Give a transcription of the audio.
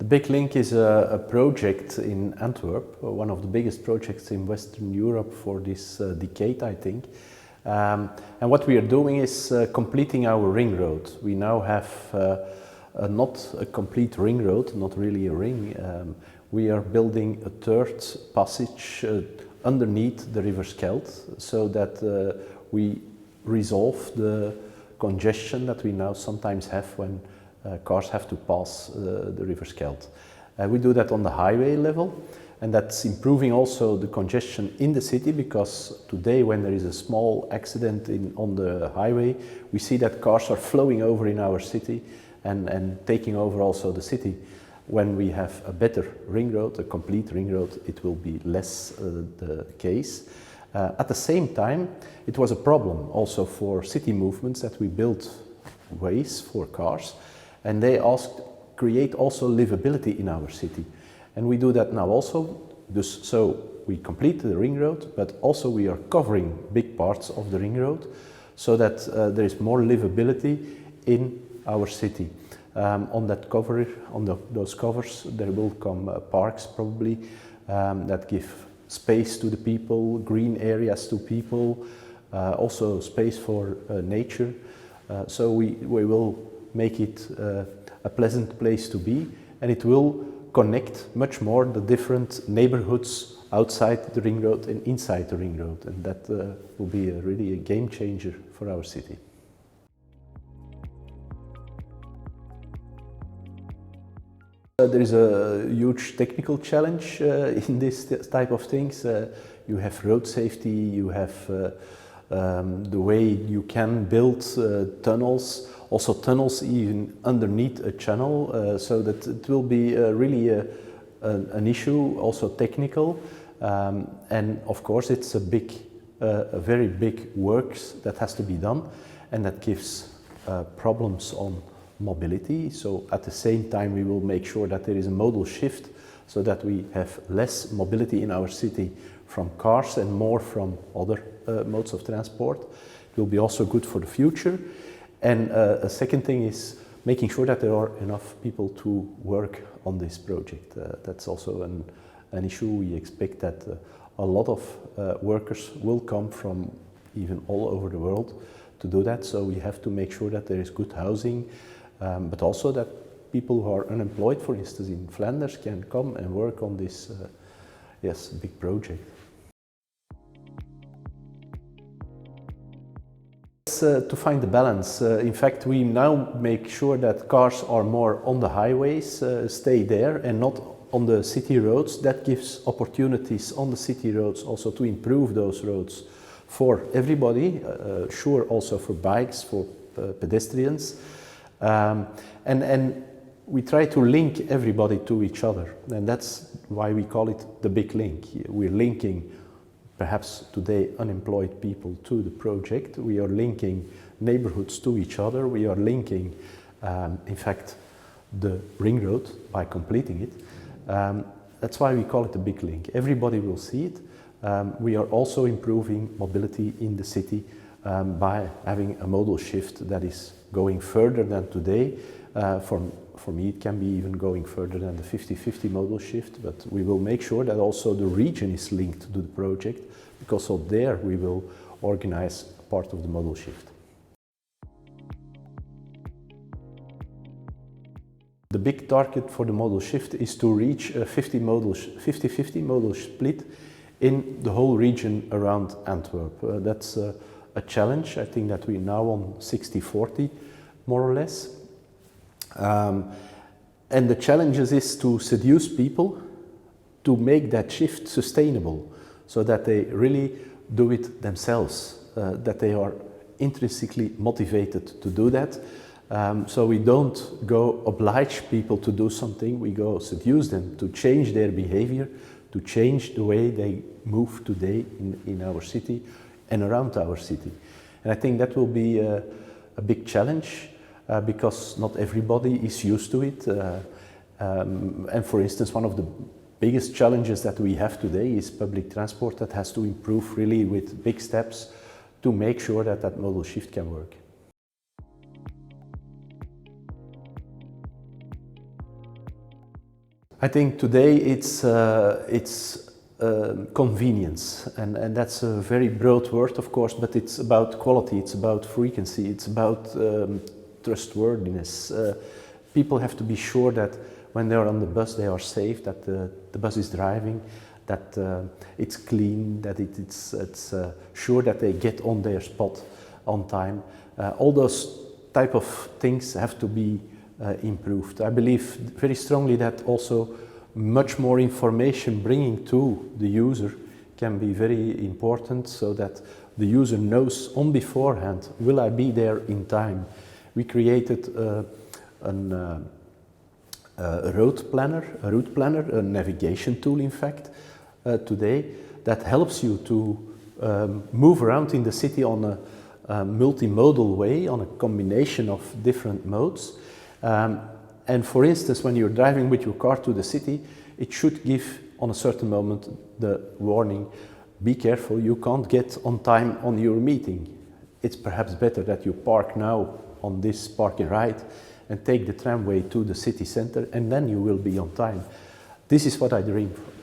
The Big Link is a project in Antwerp, one of the biggest projects in Western Europe for this decade, I think. And what we are doing is completing our ring road. We now have not a complete ring road, not really a ring. We are building a third passage underneath the River Scheldt, so that we resolve the congestion that we now sometimes have when cars have to pass the River Scheldt. We do that on the highway level, and that's improving also the congestion in the city, because today when there is a small accident on the highway, we see that cars are flowing over in our city and taking over also the city. When we have a better ring road, a complete ring road, it will be less the case. At the same time, it was a problem also for city movements that we built ways for cars, and they asked create also livability in our city. And we do that now also, so we complete the ring road, but also we are covering big parts of the ring road so that there is more livability in our city. On that cover, those covers, there will come parks probably that give space to the people, green areas to people, also space for nature. So we will make it a pleasant place to be, and it will connect much more the different neighborhoods outside the ring road and inside the ring road, and that will be really a game changer for our city. There is a huge technical challenge in this type of things. You have road safety, you have the way you can build tunnels, also tunnels even underneath a channel, so that it will be really an issue, also technical. And of course it's a very big work that has to be done, and that gives problems on mobility. So at the same time we will make sure that there is a modal shift, so that we have less mobility in our city from cars and more from other modes of transport. It will be also good for the future. And a second thing is making sure that there are enough people to work on this project. That's also an issue. We expect that a lot of workers will come from even all over the world to do that. So we have to make sure that there is good housing, but also that people who are unemployed, for instance in Flanders, can come and work on this big project. To find the balance. In fact, we now make sure that cars are more on the highways, stay there, and not on the city roads. That gives opportunities on the city roads also to improve those roads for everybody, sure, also for bikes, for pedestrians. And we try to link everybody to each other, and that's why we call it the Big Link. We're linking perhaps today unemployed people to the project. We are linking neighborhoods to each other. We are linking, in fact, the ring road by completing it. That's why we call it the Big Link. Everybody will see it. We are also improving mobility in the city by having a modal shift that is going further than today. For me, it can be even going further than the 50-50 modal shift, but we will make sure that also the region is linked to the project, because of there we will organize part of the modal shift. The big target for the modal shift is to reach a 50-50 modal split in the whole region around Antwerp. That's a challenge. I think that we're now on 60-40, more or less. And the challenge is to seduce people to make that shift sustainable, so that they really do it themselves, that they are intrinsically motivated to do that. So we don't go oblige people to do something, we go seduce them to change their behavior, to change the way they move today in our city and around our city. And I think that will be a big challenge. Because not everybody is used to it. And for instance, one of the biggest challenges that we have today is public transport that has to improve really with big steps to make sure that that modal shift can work. I think today it's convenience, and that's a very broad word, of course, but it's about quality, it's about frequency, it's about trustworthiness. People have to be sure that when they are on the bus, they are safe, that the bus is driving, that it's clean, that it's sure that they get on their spot on time. All those type of things have to be improved. I believe very strongly that also much more information bringing to the user can be very important, so that the user knows on beforehand, will I be there in time? We created a route planner, a navigation tool in fact, today, that helps you to move around in the city on a multimodal way, on a combination of different modes. And for instance, when you're driving with your car to the city, it should give on a certain moment the warning, be careful, you can't get on time on your meeting. It's perhaps better that you park now on this park and ride and take the tramway to the city center, and then you will be on time. This is what I dream for.